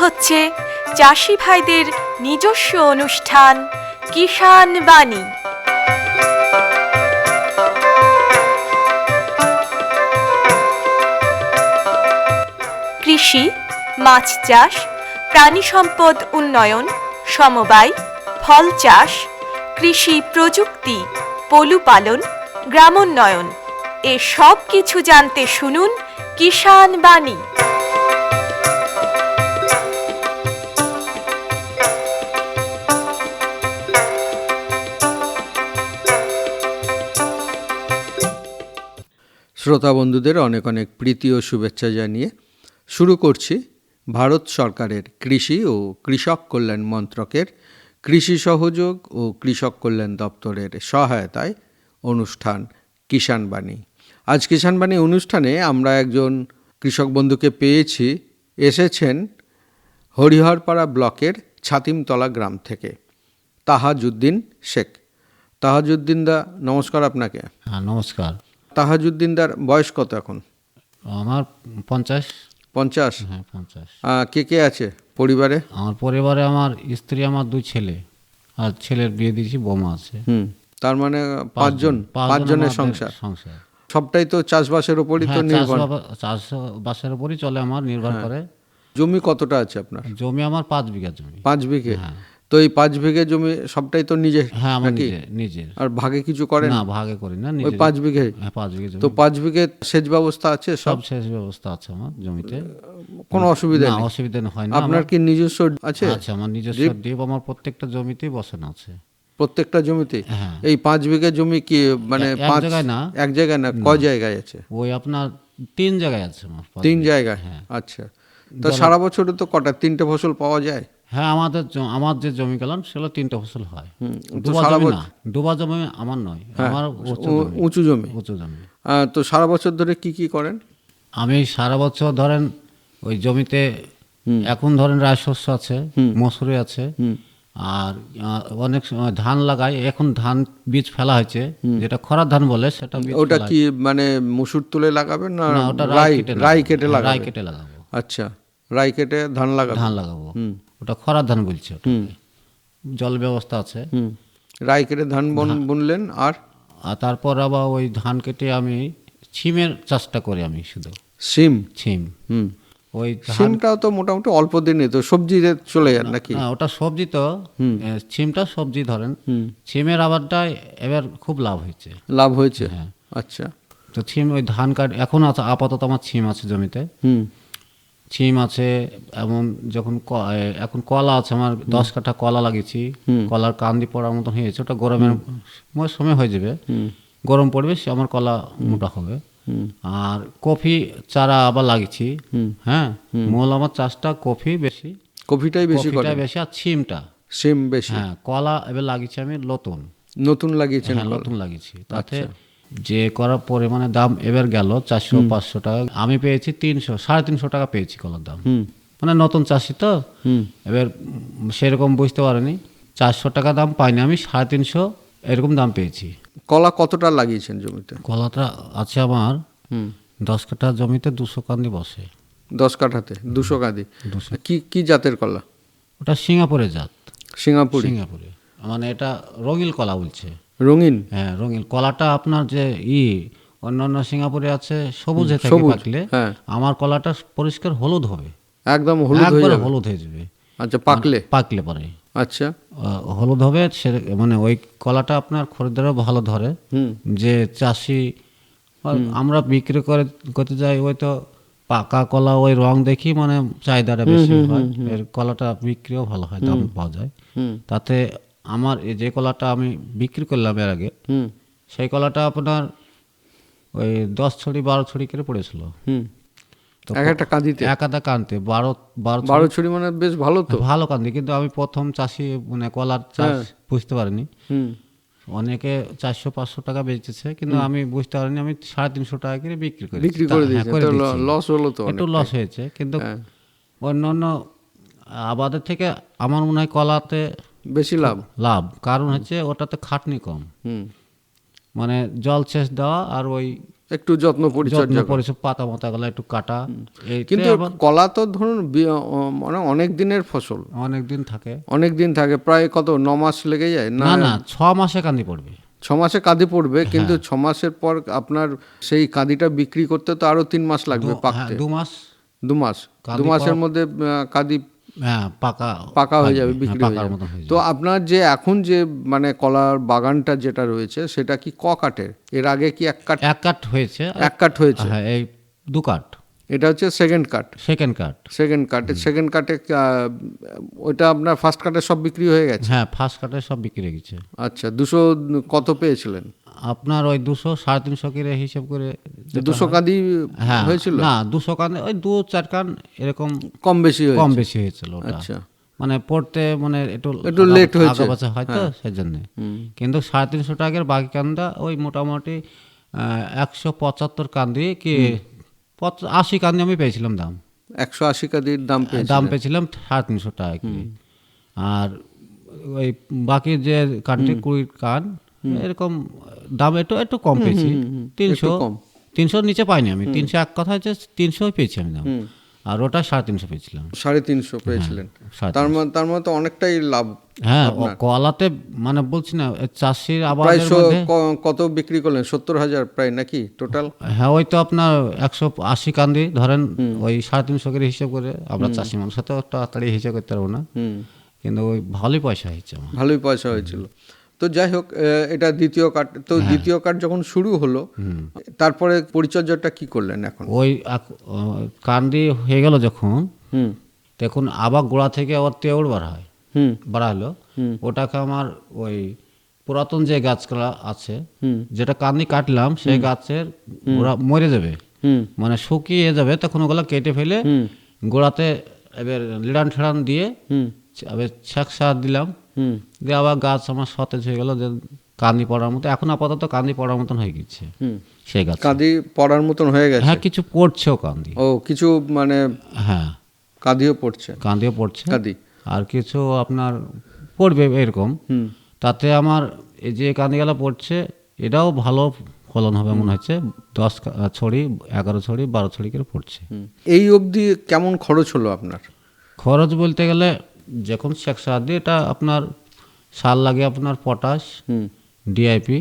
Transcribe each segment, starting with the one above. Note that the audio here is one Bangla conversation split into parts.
হচ্ছে চাষি ভাইদের নিজস্ব অনুষ্ঠান কিষাণ বাণী। কৃষি, মাছ চাষ, প্রাণী সম্পদ উন্নয়ন, সমবায়, ফল চাষ, কৃষি প্রযুক্তি, পশুপালন, গ্রামোন্নয়ন এ সব কিছু জানতে শুনুন কিষাণ বাণী। শ্রোতা বন্ধুদের অনেক অনেক প্রীতি ও শুভেচ্ছা জানিয়ে শুরু করছি ভারত সরকারের কৃষি ও কৃষক কল্যাণ মন্ত্রকের কৃষি সহযোগ ও কৃষক কল্যাণ দপ্তরের সহায়তায় অনুষ্ঠান কিষাণ বাণী। আজ কিষাণ বাণী অনুষ্ঠানে আমরা একজন কৃষক বন্ধুকে পেয়েছি, এসেছেন হরিহরপাড়া ব্লকের ছাতিমতলা গ্রাম থেকে, তাহাজউদ্দিন শেখ। তাহাজউদ্দিন দা, নমস্কার আপনাকে। হ্যাঁ, নমস্কার। তাহাজউদ্দিনদার বয়স কত এখন? আমার 50। 50? হ্যাঁ, 50। কে কে আছে পরিবারে? আমার পরিবারে আমার স্ত্রী, আমার 2 ছেলে, আর ছেলের বিয়ে দিয়েছি, বৌমা আছে। তার মানে 5 জন, 5 জনের সংসার। সবটাই তো চাষবাসের উপরই তো নির্ভর। চাষবাসের উপরই চলে, আমার নির্ভর করে। জমি কতটা আছে আপনার? জমি আমার 5 বিঘা জমি। 5 বিঘে? হ্যাঁ। তো এই 5 বিঘে জমি সবটাই তো নিজের? হ্যাঁ, আমার নিজের। আর ভাগে কিছু করেন? না, ভাগে করি না, ওই 5 বিঘে? হ্যাঁ, 5 বিঘে জমি। তো 5 বিঘে সেচ ব্যবস্থা আছে? সব সেচ ব্যবস্থা আছে আমার জমিতে, কোনো অসুবিধা নেই? না, অসুবিধা হয় না। আপনার কি নিজস্ব আছে? আচ্ছা, আমার নিজস্ব ডিপ আমার প্রত্যেকটা জমিতেই বসানো আছে। প্রত্যেকটা জমিতে? হ্যাঁ। এই 5 বিঘে জমি কি মানে এক জায়গায় না? এক জায়গায় না, কয় জায়গায় আছে? ওই আপনার 3 জায়গায় আছে আমার। 3 জায়গায়? হ্যাঁ। আচ্ছা। তো সারা বছরে তো কটা 3টে ফসল পাওয়া যায়? হ্যাঁ, আমার যে জমি গেলাম সেগুলো 3টে ফসল হয়। ডুবা জমি আমার নয়, আমার উঁচু জমি। তো সারা বছর ধরে কি কি করেন? আমি সারা বছর ধরেন ওই জমিতে এখন ধরেন রায় শস্য আছে, মসুরি আছে, আর অনেক সময় ধান লাগাই। এখন ধান বীজ ফেলা হয়েছে, যেটা খরা ধান বলে, সেটা ওটা কি মানে মুসুর তুলে লাগাবেন না ওটা রাই কেটে লাগাবেন? রাই কেটে লাগাবো। আচ্ছা, রাই কেটে ধান লাগাবো। ওটা খরা ধান বলছে। জল ব্যবস্থা আছে। রাই কেটে ধান বুনলেন, আর তারপর আবার ওই ধান কেটে আমি ছিমের চাষটা করি। আমি শুধু ছিম। ওই সিমটাও তো মোটামুটি অল্প দিনে তো সবজিতে চলে যান নাকি? ওটা সবজি তো, ছিমটা সবজি ধরেন। ছিমের আবারটা এবার খুব লাভ হয়েছে। হ্যাঁ। আচ্ছা। তো ছিম ওই ধান কাট এখন আছে, আপাতত আমার ছিম আছে জমিতে। ছিম আছে, এবং যখন এখন কলা আছে আমার, 10 কাঠা কলা লাগিয়েছি। কলার কান্দি পড়ার মতন হয়েছে, ওটা গরমের সময় হয়ে যাবে। গরম পড়বে, সে আমার কলা মোটা হবে। আর কফি চারা আবার লাগিয়েছি। হ্যাঁ, মূল আমার চাষটা কফিটাই বেশি আর সিম বেশি। হ্যাঁ, কলা এবার লাগিয়েছি আমি নতুন লাগিয়েছেন? হ্যাঁ, নতুন লাগিয়েছি। তাতে যে করার পরে মানে দাম এবার গেল 400-500 টাকা। আমি পেয়েছি 300-350 টাকা পেয়েছি কলার দাম। মানে নতুন চাষি তো, এবার সেরকম বুঝতে পারিনি। 400 টাকা দাম পাইনি, আমি 350 এরকম দাম পেয়েছি। কলা কতটা লাগিয়েছেন জমিতে? কলাটা আছে আমার 10 কাঠা জমিতে 200 কান্দি বসে। 10 কাঠাতে 200 কান্দি? কি জাতের কলা? ওটা সিঙ্গাপুরের জাত। সিঙ্গাপুরে? মানে এটা রঙিন কলা বলছে। রঙিন? হ্যাঁ, রঙিন কলাটা। আপনার যে অন্যান্য সিঙ্গাপুরে আছে সবুজে থাকে পাকলে, আমার কলাটা পরিষ্কার হলুদ হবে, একদম হলুদ হয়ে যাবে। আচ্ছা, পাকলে পরে? আচ্ছা, হলুদ হবে। মানে ওই কলাটা আপনার খরিদ্দারও ভালো ধরে। যে চাষি আমরা বিক্রি করতে যাই, ওই তো পাকা কলা ওই রং দেখি মানে চাহিদাটা বেশি হয়। এর কলাটা বিক্রিও ভালো হয়, দাম পাওয়া যায়। তাতে আমার যে কলাটা আমি বিক্রি করলাম এর আগে, সেই কলাটা আপনার ওই 10 ছড়ি 12 ছড়ি করে পড়েছিল। একটা কাঁদিতে? একটা কাঁদতে 12 ছড়ি মানে বেশ ভালো তো। ভালো কান্দি, কিন্তু আমি প্রথম চাষি, মানে কলার চাষ বুঝতে পারিনি। অনেকে 400-500 টাকা বেচেছে, কিন্তু আমি বুঝতে পারিনি। আমি 350 টাকা করে বিক্রি করে লস হলো তো? একটু লস হয়েছে, কিন্তু অন্য আবাদের থেকে আমার মনে হয় কলাতে বেশি লাভ। কারণ হচ্ছে ওটাতে খাটনি কম। মানে জল সেচ দেওয়া আর ওই একটু যত্ন পরিচর্যা পাতা মাতাগুলো একটু কাটা। কিন্তু কলা তো ধরুন মানে অনেক দিনের ফসল, অনেক দিন থাকে, অনেক দিন থাকে, প্রায় কত 9 মাস লেগে যায় না? না 6 মাসে কান্দি পড়বে। 6 মাসে কাঁদি পড়বে, কিন্তু 6 মাসের পর আপনার সেই কাঁদিটা বিক্রি করতে তো আরো 3 মাস লাগবে পাকতে। 2 মাস, 2 মাসের মধ্যে কাঁদি পাকা হয়ে যাবে, বিক্রি হয়ে যাবে। তো আপনার যে এখন যে মানে কলার বাগানটা যেটা রয়েছে সেটা কি ক কাঠের? এর আগে কি এক কাঠ হয়েছে? এক কাঠ হয়েছে, হ্যাঁ, এই 2 কাঠ। এটা হচ্ছে সেকেন্ড কাঠ। সেকেন্ড কাটে ওইটা আপনার ফার্স্ট কাটে সব বিক্রি হয়ে গেছে? হ্যাঁ, ফার্স্ট কাটে সব বিক্রি হয়ে গেছে। আচ্ছা, 200 কত পেয়েছিলেন আপনার? ওই 200 350 করে হিসাব করে। 200 কাঁদি হয়েছিল? না, 200 কান, ওই 2-4 কান এরকম কম বেশি হয়েছিল ওটা। আচ্ছা, মানে পড়তে মানে একটু লেট হয়েছে হয়তো সেই জন্য। কিন্তু 350 টাকার বাকি কান্দা ওই মোটামুটি 175 কান্দি কি 80 কান্দি আমি পেয়েছিলাম দাম। 180 কাঁদির দাম পেয়েছিলাম 350 টাকা করে। আর ওই বাকি যে কানটি 20 কান এরকম দাম একটু কম পেয়েছি। 300 নিচে পাইনি আমি। 300 এক কথা হচ্ছে 300 পেয়েছি আমি দাম। আর ওটা 350 পেয়েছিলাম। 350 পেয়েছিলেন, তার মানে তো অনেকটাই লাভ। হ্যাঁ, কলাতে মানে বলছি না, চাষির আবার কত বিক্রি করলেন? 70,000 প্রায় নাকি টোটাল? হ্যাঁ, ওই তো আপনার 180 কান্দি ধরেন, ওই 350 করে হিসাব করে। আমরা চাষি মানুষ তো তাড়াতাড়ি হিসাব করতে পারবো না, কিন্তু ওই ভালোই পয়সা হয়েছে আমার। ভালোই পয়সা হয়েছিল। তো যাই হোক, এটা দ্বিতীয় কাঠ। তো দ্বিতীয় কাঠ যখন শুরু হলো, তারপরে পরিচর্যাটা কি করলেন এখন? ওই কান্দি হয়ে গেল যখন, তখন আবার গোড়া থেকে আবার তেওড় বাড়ালো। ওটাকে আমার ওই পুরাতন যে গাছগুলা আছে, যেটা কান্দি কাটলাম, সেই গাছের গোড়া মরে যাবে, মানে শুকিয়ে যাবে, তখন ওগুলা কেটে ফেলে গোড়াতে এবার লিড়ান ঠেড়ান দিয়ে এবার ছ্যাঁক সার দিলাম। দিয়ে আবার গাছ আমার সতেজ হয়ে গেল, যে কান্দি পড়ার মতো। এখন আপাতত কান্দি পড়ার মতন হয়ে গেছে সেই গাছ। কান্দি পড়ার মতন হয়ে গেছে? হ্যাঁ, কিছু পড়ছেও কান্দি। ও, কিছু মানে হ্যাঁ, কাঁদিও পড়ছে কাঁদি। আর কিছু আপনার পড়বে এরকম। তাতে আমার এই যে কান্দিগুলো পড়ছে, এটাও ভালো ফলন হবে মনে হচ্ছে। 10 ছড়ি, 11 ছড়ি, 12 ছড়ি করে পড়ছে। এই অবধি কেমন খরচ হলো আপনার? খরচ বলতে গেলে যখন শেখ সার দিয়ে, এটা আপনার সার লাগে আপনার পটাশ, ডিআইপি,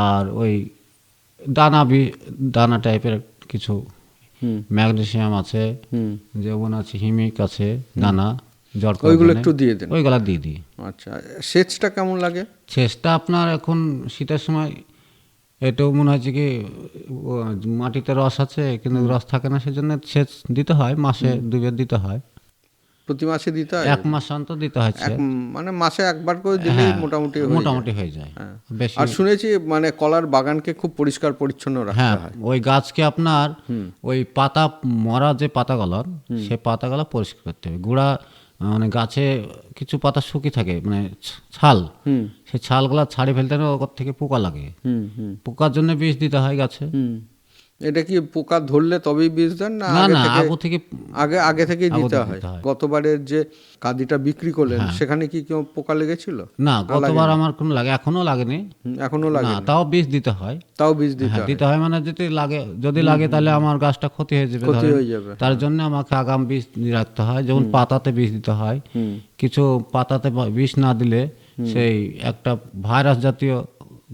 আর ওই দানা টাইপের কিছু ম্যাগনেসিয়াম আছে, যেমন আছে হিমিক আছে দানা, ওইগুলো একটু দিয়ে দেন? ওইগুলা দিয়ে দিই। আচ্ছা, সেচটা কেমন লাগে? সেচটা আপনার এখন শীতের সময় একটু মনে হচ্ছে কি মাটিতে রস আছে কিন্তু রস থাকে না, সেজন্য সেচ দিতে হয়, মাসে 2 বার দিতে হয়। প্রতি মাসে দিতে হয়? 1 মাস অন্তর দিতে হচ্ছে, মানে মাসে একবার করে দিলেই মোটামুটি হয়ে যায়। বেশি। আর শুনেছি মানে কলার বাগানকে খুব পরিষ্কার পরিচ্ছন্ন রাখতে হয়। ওই গাছকে আপনার ওই পাতা মরা যে পাতাগুলো, সে পাতাগুলো পরিষ্কার করতে হবে। গুঁড়া মানে গাছে কিছু পাতা শুকিয়ে থাকে, মানে ছাল, সেই ছালগুলা ছাড়িয়ে ফেলতে হবে, ওর থেকে পোকা লাগে। পোকার জন্য বিষ দিতে হয় গাছে। এটা কি পোকা ধরলে তবেই বীজ দেন না আগে থেকেই দিতে হয়? গতবারের যে কাঁদিটা বিক্রি করলেন, সেখানে কি কেউ পোকা লেগেছিল? না, গতবার আমার কোনো লাগে, এখনো লাগেনি। তাও বীজ দিতে হয়। দিতে হয় মানে যদি লাগে তাহলে আমার গাছটা ক্ষতি হয়ে যাবে। তার জন্য আমাকে আগাম বীজ রাখতে হয়। যেমন পাতাতে বীজ দিতে হয়। কিছু পাতাতে বীজ না দিলে সেই একটা ভাইরাস জাতীয়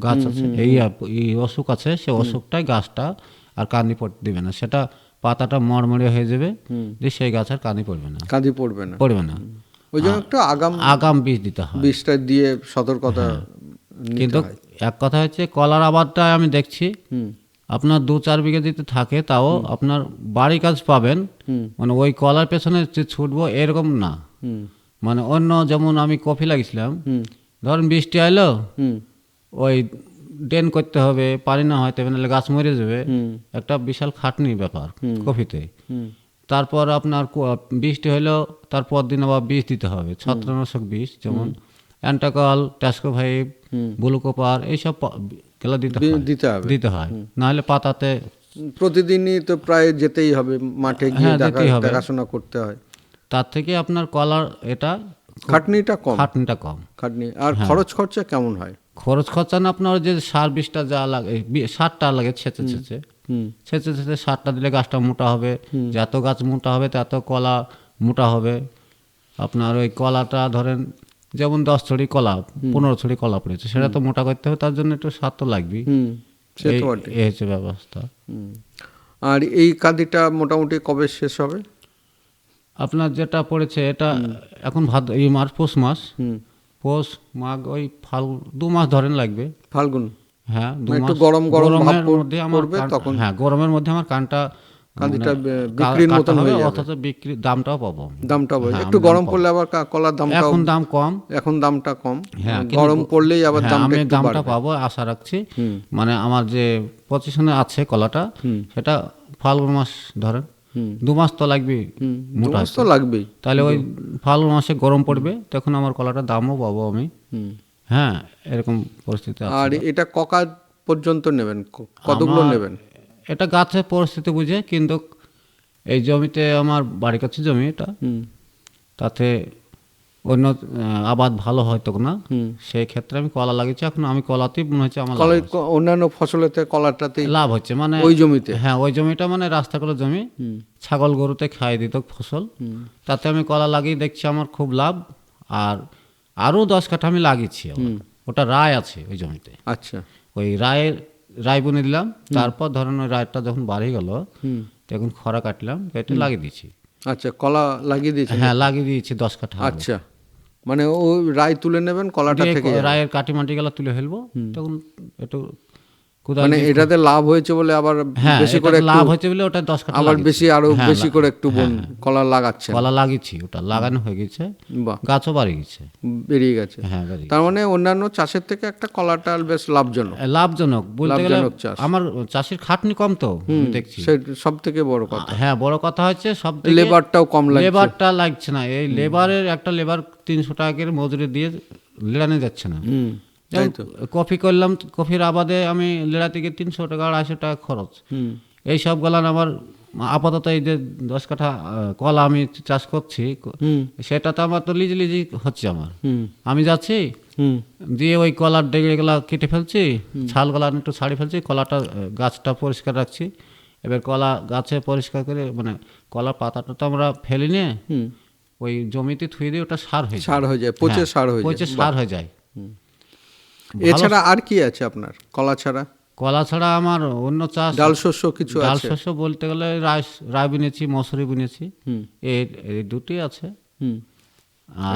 গাছ আছে, এই অসুখ আছে, সেই অসুখটাই গাছটা আর কাঁদি পড়তে দিবে না, সেটা পাতাটা মরমরে হয়ে যাবে, যে সেই গাছ আর কাঁদি পড়বে না। ওই জন্য একটু আগাম বীজ দিতে হয়। বীজটা দিয়ে সতর্কতা। কিন্তু এক কথা হচ্ছে, কলার আবাদটা আমি দেখছি আপনার 2-4 বিঘা দিতে থাকে, তাও আপনার বাড়ি কাজ পাবেন, মানে ওই কলার পেছনে ছুটবো এরকম না। মানে অন্য যেমন আমি কফি লাগিয়েছিলাম, ধরেন বৃষ্টি আইলো, ওই ড্রেন করতে হবে, পানি না হয় তবে নাহলে গাছ মরে যাবে, একটা বিশাল খাটনি ব্যাপার কফিতে। তারপর আপনার বৃষ্টি হইলো, তারপর দিন আবার বীজ দিতে হবে, ছত্রাকনাশক বীজ, যেমন অ্যান্টাকল, ট্যাস্কোভাইব, ব্লুকোপার, এইসব গেলা দিতে হয়। নাহলে পাতাতে প্রতিদিনই তো প্রায় যেতেই হবে, মাঠে গিয়ে দেখাশোনা করতে হয়। তার থেকে আপনার কলার এটা খাটনিটা কম। আর খরচা কেমন হয়? খরচ খরচা না, আপনার যে সার বিষটা যা লাগে, সারটা লাগে ছেঁচে সারটা দিলে গাছটা মোটা হবে। যত গাছ মোটা হবে তত কলা মোটা হবে। আপনার ওই কলাটা ধরেন যেমন 10 ছড়ি কলা, 15 ছড়ি কলা পড়েছে, সেটা তো মোটা করতে হবে, তার জন্য একটু সার তো লাগবেই। এই হচ্ছে ব্যবস্থা। আর এই কাঁদিটা মোটামুটি কবে শেষ হবে? আপনার যেটা পড়েছে এটা এখন এই মার্চ, পৌষ মাঘ, ওই ফাল্গুন, 2 মাস ধরেন লাগবে। ফাল্গুন, হ্যাঁ 2 একটু মাস। গরম গরমের মধ্যে আমার তখন হ্যাঁ, গরমের মধ্যে আমার কাঁদিটা বিক্রির মতন হয়ে যাবে, অথচ বিক্রি দামটাও পাবো। একটু গরম পড়লে আবার কলার দামটা এখন দাম কম, এখন দামটা কম, হ্যাঁ, গরম পড়লেই আবার আমি দামটা পাবো আশা রাখছি। মানে আমার যে পজিশনে আছে কলাটা, সেটা ফাল্গুন মাস ধরেন 2 মাস তো লাগবে, মোটা তো লাগবেই। তাহলে ওই ফাল্গুন মাসে গরম পড়বে, তখন আমার কলাটার দামও পাবো আমি। হ্যাঁ, এরকম পরিস্থিতি আছে। আর এটা ককা পর্যন্ত নেবেন, কতগুলো নেবেন? এটা গাছের পরিস্থিতি বুঝে, কিন্তু এই জমিতে আমার বাড়ির কাছে জমি, এটা তাতে অন্য আবাদ ভালো হয়তো না, সেই ক্ষেত্রে আমি কলা লাগিয়েছি। এখন আমি কলাতেই মনে হচ্ছে আমার অন্যান্য ফসলেতে কলাটাতেই লাভ হচ্ছে। মানে ওই জমিতে, হ্যাঁ ওই জমিটা মানে রাস্তা করে জমি, ছাগল গরুতে খাই দিত ফসল, তাতে আমি কলা লাগিয়ে দেখছি আমার খুব লাভ। আর আরও 10 কাঠা আমি লাগিয়েছি, ওটা রায় আছে ওই জমিতে। আচ্ছা, ওই রায় বুনে দিলাম, তারপর ধরেন ওই রায়টা যখন বাড়ে গেল, তখন খরা কাটলাম, কেটে লাগিয়ে দিয়েছি। আচ্ছা, কলা লাগিয়ে দিয়েছি? হ্যাঁ, লাগিয়ে দিয়েছি 10 কাঠা। আচ্ছা, মানে ও রায় তুলে নেবেন, কলাটা থেকে রায়ের কাটি মাটি গেলা তুলে ফেলবো, তখন একটু মানে এটাতে লাভ হয়েছে বলে আবার বেশি করে লাভ হয়েছে বলে ওটা 10 কাঠা আবার বেশি, আরো বেশি করে একটু কলা লাগাচ্ছে। কলা লাগিয়েছি, ওটা লাগানো হয়ে গেছে, গাছও বাড়ি গেছে, বেরিয়ে গেছে। হ্যাঁ, তার মানে অন্যান্য চাষের থেকে একটা কলাটা বেশ লাভজনক বলতে গেলে। আমার চাষের খাটনি কম তো দেখছি, সব থেকে বড় কথা। হ্যাঁ, বড় কথা হচ্ছে সব থেকে লেবারটাও কম লাগছে, লেবারটা লাগছে না। এই লেবারের একটা লেবার 300 টাকা করে মজুরি দিয়ে লেড়ানো যাচ্ছে না। কফি করলাম, কফির আবাদে আমি লেড়াতে গিয়ে 300 টাকা 250 টাকা খরচ। এই সব গলান আমার আপাতত এই যে 10 কাঠা কলা আমি চাষ করছি, সেটা তো আমার তো লিজি হচ্ছে আমার। আমি যাচ্ছি দিয়ে ওই কলার ডেগড়ে গলা কেটে ফেলছি, ছাল গলা একটু ছাড়িয়ে ফেলছি, কলাটা গাছটা পরিষ্কার রাখছি। এবার কলা গাছে পরিষ্কার করে, মানে কলার পাতাটা তো আমরা ফেলি নিয়ে ওই জমিতে থুয়ে দিয়ে ওটা সার হয়ে যায়, পচে সার হয়ে যায়। এছাড়া আর কি আছে আপনার কলা ছাড়া? কলা ছাড়া আমার অন্য চাষ, ডাল শস্য কিছু আছে? ডাল শস্য বলতে গেলে রায় বুনেছি, মসুরি বুনেছি, এই দুটি আছে।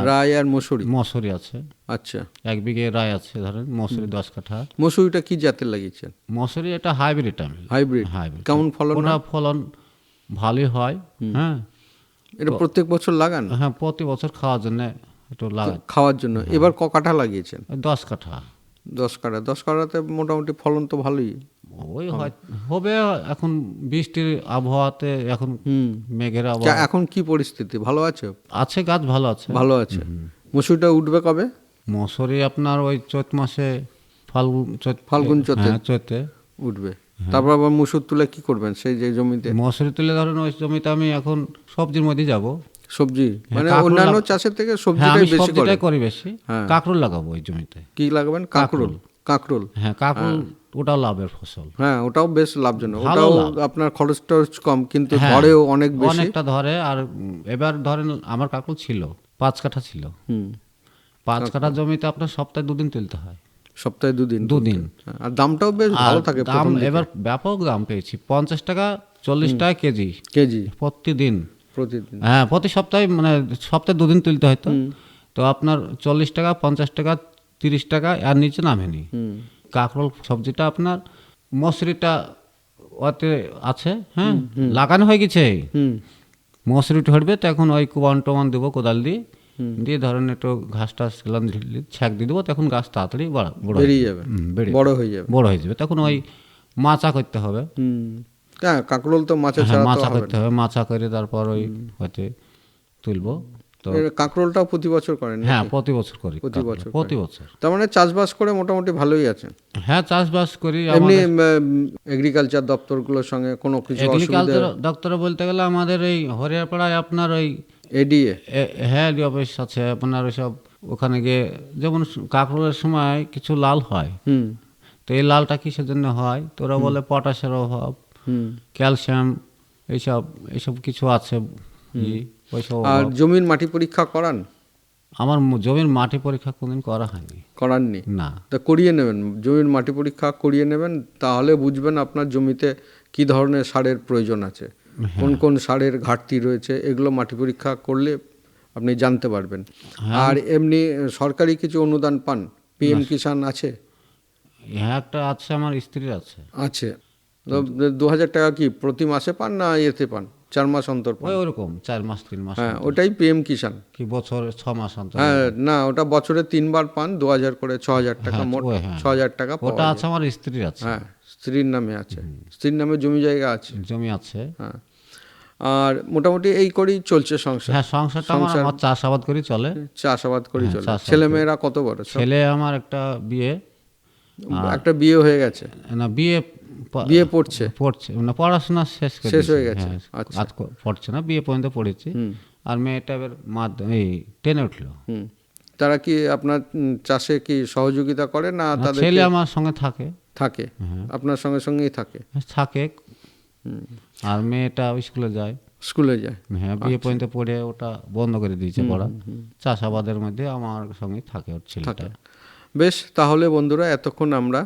রায় আর মসুরি আছে। আচ্ছা, 1 বিঘে রায় আছে ধরেন, মসুরি 10 কাঠা। মসুরিটা কি জাতের লাগিয়েছেন? মসুরি এটা হাইব্রিড। হাইব্রিড কেমন ফলন? ওটা ফলন ভালোই হয়। হ্যাঁ, এটা প্রত্যেক বছর লাগান? হ্যাঁ, প্রতি বছর খাওয়ার জন্য একটু লাগান। খাওয়ার জন্য। এবার ক কাঠা লাগিয়েছেন? 10 কাঠা। 10 কাঠাতে মোটামুটি ফলন তো ভালোই ওই হবে। এখন বৃষ্টির আবহাওয়াতে, এখন মেঘের আবহাওয়া। এখন কি পরিস্থিতি? ভালো আছে? গাছ ভালো আছে। মসুরিটা উঠবে কবে? মসুরি আপনার ওই চৈত মাসে, ফাল্গুন চৈতে উঠবে। তারপর আবার মসুর তুলে কি করবেন সেই যে জমিতে? মসুরি তুলে ধরেন ওই জমিতে আমি এখন সবজির মধ্যে যাব। সবজি মানে অন্যান্য চাষের থেকে সবজিটাই করি বেশি। কাঁকরোল লাগাবো ওই জমিতে। কি লাগাবেন? কাঁকরোল। হ্যাঁ, কাঁকরোল ওটাও লাভের ফসল। হ্যাঁ, ওটাও বেশ লাভজনক। ওটাও আপনার খরচ কম, কিন্তু ধরেও অনেক বেশি, অনেকটা ধরে। আর এবার ধরেন আমার কাঁকরোল ছিল 5 কাঠা ছিল। 5 কাঠা জমিতে আপনার সপ্তাহে 2 দিন তুলতে হয়। সপ্তাহে 2 দিন। আর দামটাও বেশ ভালো থাকে। এবার ব্যাপক দাম পেয়েছি, 50 টাকা 40 টাকা কেজি প্রতিদিন। হ্যাঁ, প্রতি সপ্তাহে, মানে সপ্তাহে 2 দিন তুলতে হয়তো। তো আপনার 40 টাকা 50 টাকা 30 টাকা আর নিচে নামেনি। কাঁকরোল সবজিটা আপনার, মসুরিটা ওতে আছে। হ্যাঁ, লাগানো হয়ে গেছে। মসুরি ধরবে তখন ওই কুবান টমান দেবো কোদাল দিয়ে ধরেন একটু ঘাস টাস ছ্যাঁক দিয়ে দেবো, তখন গাছ তাড়াতাড়ি বড় হয়ে যাবে। তখন ওই মাচা করতে হবে। কাঁকরোল তো মাচা করতে হবে, মাচা করে তারপর ওই হয়তো তুলবো। তো কাঁকরোলটাও প্রতি বছর করেন? হ্যাঁ, প্রতি বছর করি। প্রতি বছর। তার মানে চাষবাস করে মোটামুটি ভালোই আছে? হ্যাঁ, চাষবাস করি। এমনি এগ্রিকালচার দপ্তরগুলোর সঙ্গে কোনো কিছু? এগ্রিকালচার দপ্তরে বলতে গেলে আমাদের এই হরিয়ারপাড়ায় আপনার ওই এডিএ, হ্যাঁ, অফিস আছে আপনার। ওই সব ওখানে গিয়ে যেমন কাঁকরোলের সময় কিছু লাল হয়, হুম তো এই লালটা কিসের জন্য হয়, তো ওরা বলে পটাশের অভাব, হুম। ক্যালসিয়াম, এইসব এইসব কিছু আছে, ওইসব আর অভাব। জমির মাটি পরীক্ষা করান? আমার জমির মাটি পরীক্ষা কোনদিন করা হয়নি। করাননি? না। তা করিয়ে নেবেন, জমির মাটি পরীক্ষা করিয়ে নেবেন, তাহলে বুঝবেন আপনার জমিতে কি ধরনের সারের প্রয়োজন আছে, কোন কোন সারের ঘাটতি রয়েছে, এগুলো মাটি পরীক্ষা করলে আপনি জানতে পারবেন। আর এমনি সরকারি কিছু অনুদান পান? পিএম কিষাণ আছে? হ্যাঁ, একটা আছে, আমার স্ত্রীর আছে। আছে। তো 2000 টাকা কি প্রতি মাসে পান না এতে পান 4 মাস অন্তর পান? ওরকম 4 মাস 3 মাস হ্যাঁ, ওটাই পিএম কিষাণ। কি বছরে 6 মাস অন্তর? হ্যাঁ, না, ওটা বছরে 3 বার পান, 2000 করে, 6000 টাকা মোট, 6000 টাকা পাওয়া ওটা যায়। আছে, আমার স্ত্রীর আছে। হ্যাঁ, স্ত্রীর নামে আছে, স্ত্রীর নামে জমি জায়গা আছে। জমি আছে। হ্যাঁ, আর মোটামুটি এই করেই চলছে সংসার। হ্যাঁ, সংসারটা আমার চাষাবাদ করে চলে। চাষাবাদ করেই চলে। চাষাবাদ ছেলে মেয়েরা কত বড়? ছেলে আমার একটা বিয়ে, একটা বিয়ে হয়ে গেছে, না বিয়ে বিয়ে পড়ছে, না পড়াশোনা শেষ হয়ে গেছে। আচ্ছা। আজ পড়ছে না, বিয়ে পর্যন্ত পড়েছি। আর মেয়েটা এবার এই 10-এ উঠলো। তারা কি আপনার চাষে কি সহযোগিতা করে না? তাদের ছেলে আমার সঙ্গে থাকে, আপনার সঙ্গে সঙ্গেই থাকে। আর মেয়েটা স্কুলে যায়। স্কুলে যায়? হ্যাঁ, বিয়ে পর্যন্ত পড়ে ওটা বন্ধ করে দিয়েছে পড়া। চাষাবাদের মধ্যে আমার সঙ্গে থাকে ওর ছেলেটা। বেশ, তাহলে বন্ধুরা, এতক্ষণ আমরা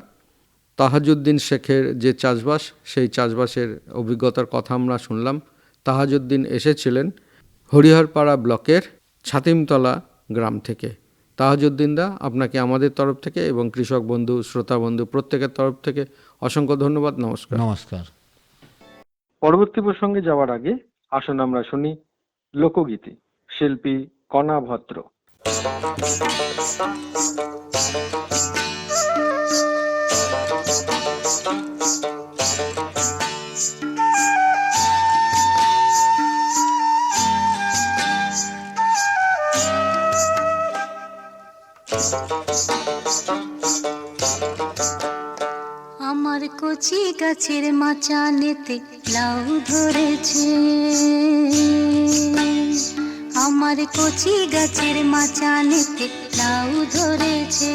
তাহাজউদ্দিন শেখের যে চাষবাস, সেই চাষবাসের অভিজ্ঞতার কথা আমরা শুনলাম। তাহাজউদ্দিন এসেছিলেন হরিহরপাড়া ব্লকের ছাতিমতলা গ্রাম থেকে। তাহাজউদ্দিন দা, আপনাকে আমাদের তরফ থেকে এবং কৃষক বন্ধু, শ্রোতা বন্ধু প্রত্যেকের তরফ থেকে অসংখ্য ধন্যবাদ। নমস্কার। নমস্কার। পরবর্তী প্রসঙ্গে যাওয়ার আগে আসুন আমরা শুনি লোকগীতি, শিল্পী কণা ভদ্র। আমার কচি গাছের মাচানেতে লাউ ধরেছে, আমার কচি গাছের মাচানেতে লাউ ধরেছে,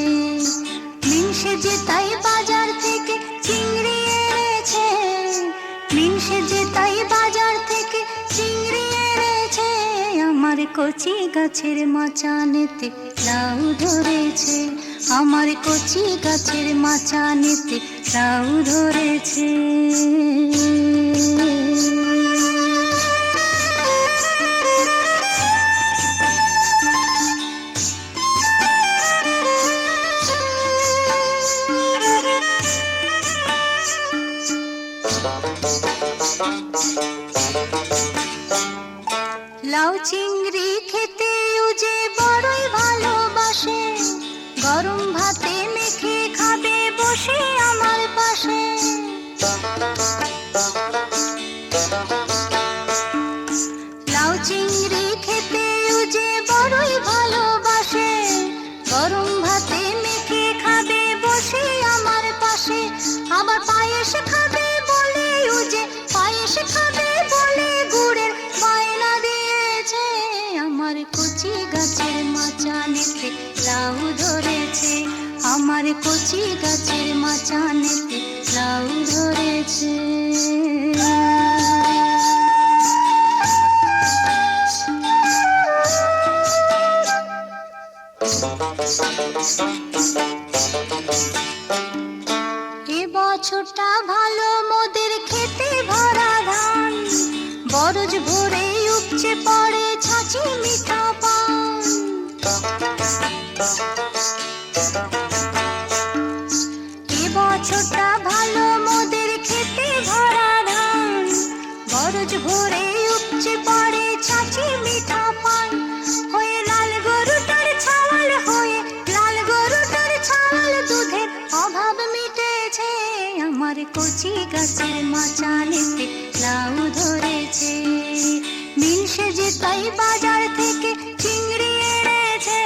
মিনসে যে তাই বাজার থেকে চিংড়ি এনেছে, মিনসে যে তাই বাজার থেকে চিংড়ি এনেছে, আমার কচি গাছের মাচানেতে লাউ ধরেছে, আমার কচি গাছের মাচানেতে লাউ ধরেছে। লাউ চিংড়ি খেতে যে বড়ই ভালোবাসে, গরম ভাতে মেখে খাবে বসে আমার পাশে। লাউ চিংড়ি খেতে যে বড়ই ভালোবাসে, গরম ভাতে মেখে খাবে বসে আমার পাশে। আবার পায়েস খাবে বলে যে পায়েস খাবে বলে গুড়ের বায়না দিয়েছে, আমার কচি গাছের মাচানেতে লাউ ধরেছে, আমার কচি গাছের মাচানেতে লাউ ধরেছে। এ বছরটা ভালো মোদের খেতে ভরা ধান, বরজ ভরে উপচে পড়ে ছাঁচি মিঠা পান। এ বছরটা ভালো মোদের খেতে ভরা ধান, বরজ ভরে উপচে পড়ে ছাঁচি মিঠা পান। হয়ে লাল গরুটার ছাওয়াল, হয়ে লাল গরুটার ছাওয়াল, দুধের অভাব মিটেছে, আমার কচি গাছের মাচানেতে লাউ ধরেছে, মিনসে যে তাই বাজার থেকে চিংড়ি এনেছে,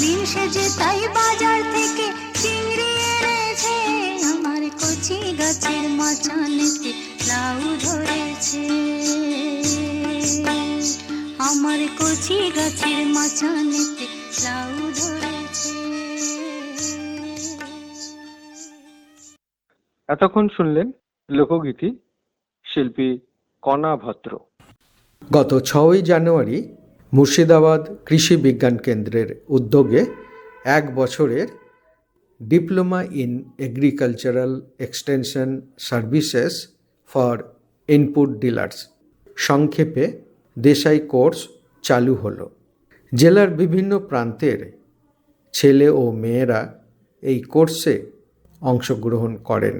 মিনসে যে তাই বাজার থেকে চিংড়ি এনেছে, আমার কচি গাছের মাচানেতে লাউ ধরেছে, আমার কচি গাছের মাচানেতে লাউ এতক্ষণ শুনলেন লোকগীতি, শিল্পী কণা ভদ্র। গত 6ই জানুয়ারি মুর্শিদাবাদ কৃষি বিজ্ঞান কেন্দ্রের উদ্যোগে 1 বছরের diploma in agricultural extension services for input dealers, সংক্ষেপে দেশাই কোর্স চালু হলো। জেলার বিভিন্ন প্রান্তের ছেলে ও মেয়েরা এই কোর্সে অংশগ্রহণ করেন।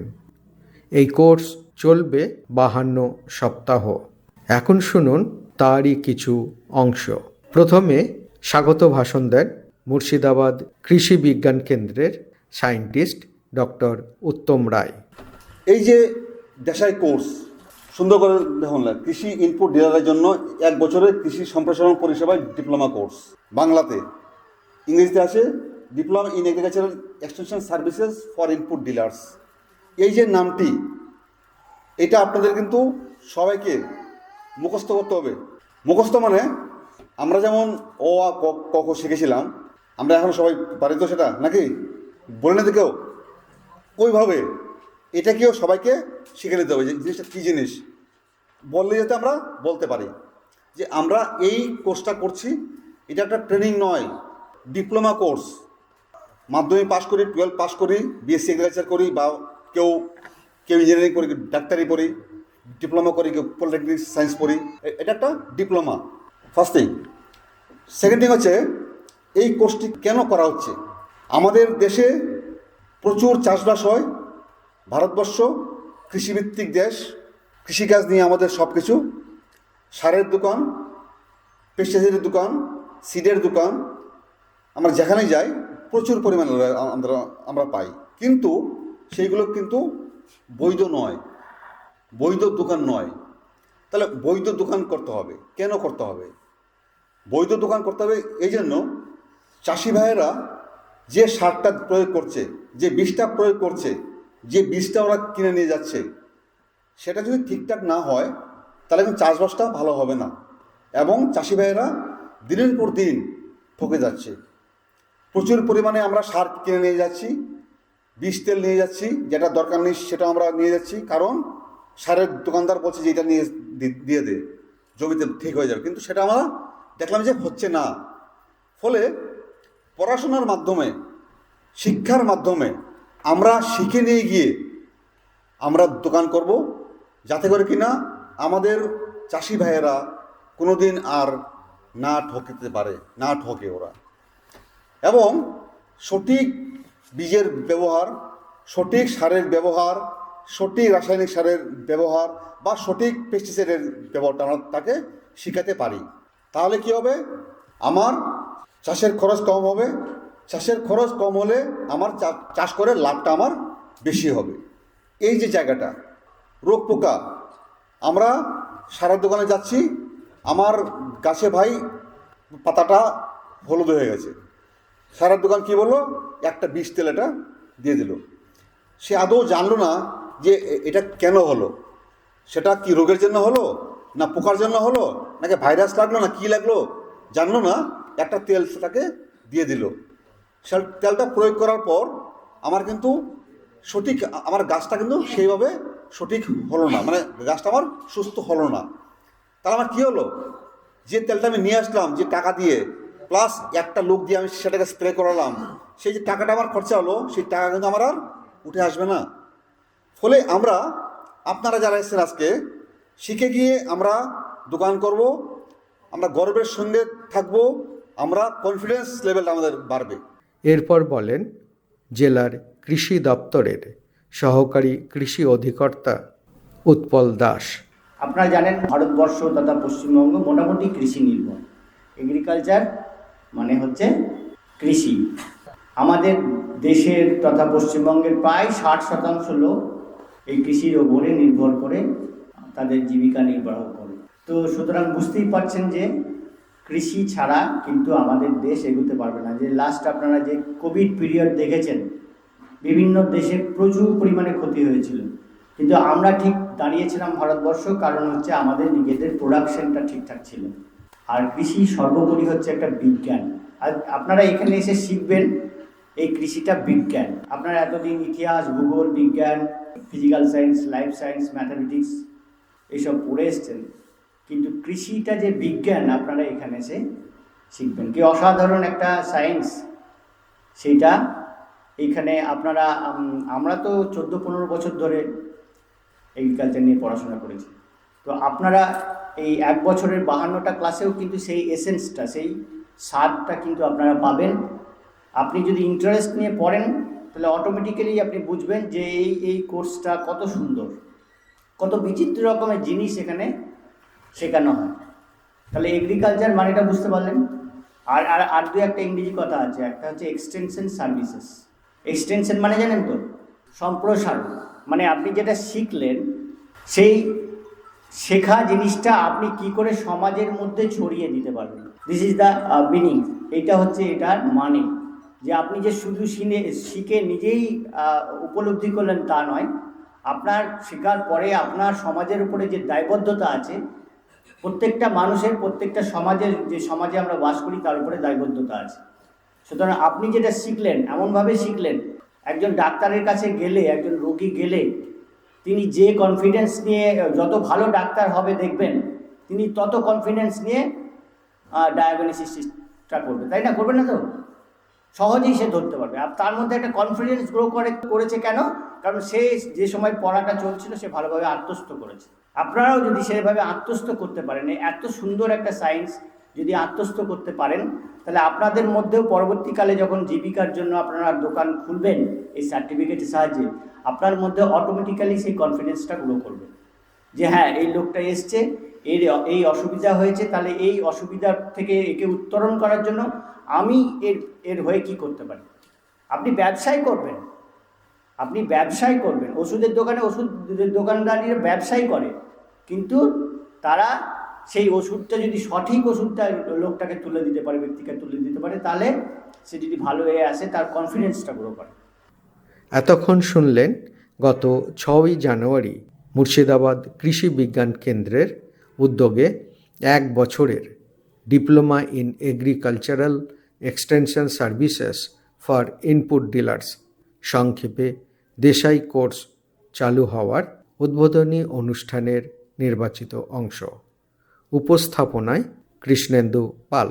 এই কোর্স চলবে 52 সপ্তাহ। এখন শুনুন তারই কিছু অংশ। প্রথমে স্বাগত ভাষণ দেন মুর্শিদাবাদ কৃষি বিজ্ঞান কেন্দ্রের সায়েন্টিস্ট ডক্টর উত্তম রায়। এই যে দেশাই কোর্স, সুন্দর করে দেখুন না, কৃষি ইনপুট ডিলারের জন্য 1 বছরের কৃষি সম্প্রসারণ পরিষেবায় ডিপ্লোমা কোর্স। বাংলাতে, ইংরেজিতে আছে diploma in agricultural extension services for input dealers. এই যে নামটি, এটা আপনাদের কিন্তু সবাইকে মুখস্থ করতে হবে। মুখস্থ মানে আমরা যেমন অ আ ক ক খ শিখেছিলাম, আমরা এখন সবাই পারি তো সেটা, নাকি বলে নিতে কেউ? ওইভাবে এটাকেও সবাইকে শিখে নিতে হবে যে জিনিসটা কী জিনিস, বললে যাতে আমরা বলতে পারি যে আমরা এই কোর্সটা করছি। এটা একটা ট্রেনিং নয়, ডিপ্লোমা কোর্স। মাধ্যমিক পাশ করি, 12 পাশ করি, বিএসসি এগ্রিকালচার করি, বা কেউ ইঞ্জিনিয়ারিং করি, ডাক্তারি পড়ি, ডিপ্লোমা করি, কেউ পলিটেকনিক সায়েন্স পড়ি। এটা একটা diploma, first thing. Second thing হচ্ছে এই কোর্সটি কেন করা হচ্ছে। আমাদের দেশে প্রচুর চাষবাস হয়, ভারতবর্ষ কৃষিভিত্তিক দেশ, কৃষিকাজ নিয়ে আমাদের সব কিছু, সারের দোকান, পেস্টিসাইডের দোকান, সিডের দোকান, আমরা যেখানেই যাই প্রচুর পরিমাণে আমরা পাই, কিন্তু সেইগুলো কিন্তু বৈধ নয়, বৈধ দোকান নয়। তাহলে বৈধ দোকান করতে হবে। কেন করতে হবে? বৈধ দোকান করতে হবে এই জন্য, চাষি ভাইয়েরা যে সারটা প্রয়োগ করছে, যে বীজটা প্রয়োগ করছে, যে বীজটা ওরা কিনে নিয়ে যাচ্ছে, সেটা যদি ঠিকঠাক না হয় তাহলে কিন্তু চাষবাসটা ভালো হবে না, এবং চাষি ভাইয়েরা দিনের পর দিন ঠকে যাচ্ছে। প্রচুর পরিমাণে আমরা সার কিনে নিয়ে যাচ্ছি, বীজ তেল নিয়ে যাচ্ছি, যেটা দরকার নেই সেটা আমরা নিয়ে যাচ্ছি, কারণ সারের দোকানদার বলছে যে এটা নিয়ে দিয়ে দে, জমিতে ঠিক হয়ে যাবে, কিন্তু সেটা আমরা দেখলাম যে হচ্ছে না। ফলে পড়াশোনার মাধ্যমে, শিক্ষার মাধ্যমে আমরা শিখে নিয়ে গিয়ে আমরা দোকান করব, যাতে করে কিনা আমাদের চাষি ভাইয়েরা কোনো দিন আর না ঠকতে পারে, না ঠকে ওরা। এবং সঠিক বীজের ব্যবহার, সঠিক সারের ব্যবহার, সঠিক রাসায়নিক সারের ব্যবহার বা সঠিক পেস্টিসাইডের ব্যবহারটা আমরা তাকে শেখাতে পারি। তাহলে কি হবে? আমার চাষের খরচ কম হবে, চাষের খরচ কম হলে আমার চাষ করে লাভটা আমার বেশি হবে। এই যে জায়গাটা, রোগ পোকা, আমরা সারের দোকানে যাচ্ছি, আমার গাছে ভাই পাতাটা হলুদ হয়ে গেছে, সারের দোকান কী বললো, একটা বিষ তেল এটা দিয়ে দিল। সে আদৌ জানলো না যে এটা কেন হলো, সেটা কি রোগের জন্য হলো, না পোকার জন্য হলো, নাকি ভাইরাস লাগলো, না কী লাগলো, জানলো না, একটা তেল সেটাকে দিয়ে দিল। সে তেলটা প্রয়োগ করার পর আমার কিন্তু সঠিক, আমার গাছটা কিন্তু সেইভাবে সঠিক হলো না, মানে গাছটা আমার সুস্থ হলো না। তাহলে আমার কী হলো, যে তেলটা আমি নিয়ে আসলাম যে টাকা দিয়ে, প্লাস একটা লোক দিয়ে আমি সেটাকে স্প্রে করালাম, সেই যে টাকাটা আমার খরচা হলো, সেই টাকা কিন্তু আমার আর উঠে আসবে না। ফলে আমরা, আপনারা যারা এসেছেন আজকে, শিখে গিয়ে আমরা দোকান করব, আমরা গর্বের সঙ্গে থাকবো, আমরা কনফিডেন্স লেভেলটা আমাদের বাড়বে। এরপর বলেন জেলার কৃষি দপ্তরের সহকারী কৃষি অধিকর্তা উৎপল দাস। আপনারা জানেন ভারতবর্ষ তথা পশ্চিমবঙ্গ মোটামুটি কৃষি নির্ভর। এগ্রিকালচার মানে হচ্ছে কৃষি। আমাদের দেশের তথা পশ্চিমবঙ্গের প্রায় 60% লোক এই কৃষির ওপরে নির্ভর করে তাদের জীবিকা নির্বাহ করে। তো সুতরাং বুঝতেই পারছেন যে কৃষি ছাড়া কিন্তু আমাদের দেশ এগোতে পারবে না। যে লাস্ট আপনারা যে কোভিড পিরিয়ড দেখেছেন, বিভিন্ন দেশে প্রচুর পরিমাণে ক্ষতি হয়েছিল, কিন্তু আমরা ঠিক দাঁড়িয়েছিলাম ভারতবর্ষ, কারণ হচ্ছে আমাদের নিজেদের প্রোডাকশনটা ঠিকঠাক ছিল। আর কৃষি সর্বোপরি হচ্ছে একটা বিজ্ঞান। আর আপনারা এখানে এসে শিখবেন এই কৃষিটা বিজ্ঞান। আপনারা এতদিন ইতিহাস, ভূগোল, বিজ্ঞান physical science, life science, mathematics এইসব পড়ে এসছেন, কিন্তু কৃষিটা যে বিজ্ঞান আপনারা এখানে এসে শিখবেন, কি অসাধারণ একটা সায়েন্স সেইটা এইখানে আপনারা। আমরা তো 14-15 বছর ধরে এগ্রিকালচার নিয়ে পড়াশোনা করেছি, তো আপনারা এই 1 বছরের 52টা ক্লাসেও কিন্তু সেই এসেন্সটা, সেই স্বাদটা কিন্তু আপনারা পাবেন। আপনি যদি ইন্টারেস্ট নিয়ে পড়েন তাহলে অটোমেটিক্যালি আপনি বুঝবেন যে এই কোর্সটা কত সুন্দর, কত বিচিত্র রকমের জিনিস এখানে শেখানো হয়। তাহলে এগ্রিকালচার মানেটা বুঝতে পারলেন। আর আর আর দু একটা ইংরেজি কথা আছে, একটা হচ্ছে এক্সটেনশন সার্ভিসেস। এক্সটেনশন মানে জানেন তো, সম্প্রসারণ। মানে আপনি যেটা শিখলেন সেই শেখা জিনিসটা আপনি কি করে সমাজের মধ্যে ছড়িয়ে দিতে পারবেন, দিস ইজ দ্য মিনিং। এইটা হচ্ছে এটার মানে, যে আপনি যে শুধু শিখে নিজেই উপলব্ধি করলেন তা নয়, আপনার শেখার পরে আপনার সমাজের উপরে যে দায়বদ্ধতা আছে, প্রত্যেকটা মানুষের, প্রত্যেকটা সমাজের, যে সমাজে আমরা বাস করি তার উপরে দায়বদ্ধতা আছে। সুতরাং আপনি যেটা শিখলেন এমনভাবে শিখলেন, একজন ডাক্তারের কাছে গেলে, একজন রোগী গেলে তিনি যে কনফিডেন্স নিয়ে, যত ভালো ডাক্তার হবে দেখবেন তিনি তত কনফিডেন্স নিয়ে ডায়াগনোসিসটা করবে, তাই না? করবে না তো? সহজেই সে ধরতে পারবে। আর তার মধ্যে একটা কনফিডেন্স গ্রো করেছে কেন? কারণ সে যে সময় পড়াটা চলছিল সে ভালোভাবে আত্মস্থ করেছে। আপনারাও যদি সেভাবে আত্মস্থ করতে পারেন, এত সুন্দর একটা সায়েন্স যদি আত্মস্থ করতে পারেন, তাহলে আপনাদের মধ্যেও পরবর্তীকালে যখন জীবিকার জন্য আপনারা দোকান খুলবেন এই সার্টিফিকেটের সাহায্যে, আপনার মধ্যে অটোমেটিক্যালি সেই কনফিডেন্সটা গ্রো করবে যে হ্যাঁ, এই লোকটা এসছে, এই অসুবিধা হয়েছে, তাহলে এই অসুবিধার থেকে একে উত্তরণ করার জন্য আমি এর হয়ে কি করতে পারি। আপনি ব্যবসায় করবেন, ওষুধের দোকানে ওষুধের দোকানদারিরা ব্যবসাই করে, কিন্তু তারা সেই ওষুধটা যদি সঠিক ওষুধটা লোকটাকে তুলে দিতে পারে, ব্যক্তিকে তুলে দিতে পারে, তাহলে সে যদি ভালো হয়ে আসে তার কনফিডেন্সটা গ্রো করে। এতক্ষণ শুনলেন গত 6ই জানুয়ারি মুর্শিদাবাদ কৃষি বিজ্ঞান কেন্দ্রের উদ্যোগে 1 বছরের diploma in agricultural extension services for input dealers, সংক্ষেপে দেশাই কোর্স চালু হওয়ার উদ্বোধনী অনুষ্ঠানের নির্বাচিত অংশ। উপস্থাপনায় কৃষ্ণেন্দু পাল।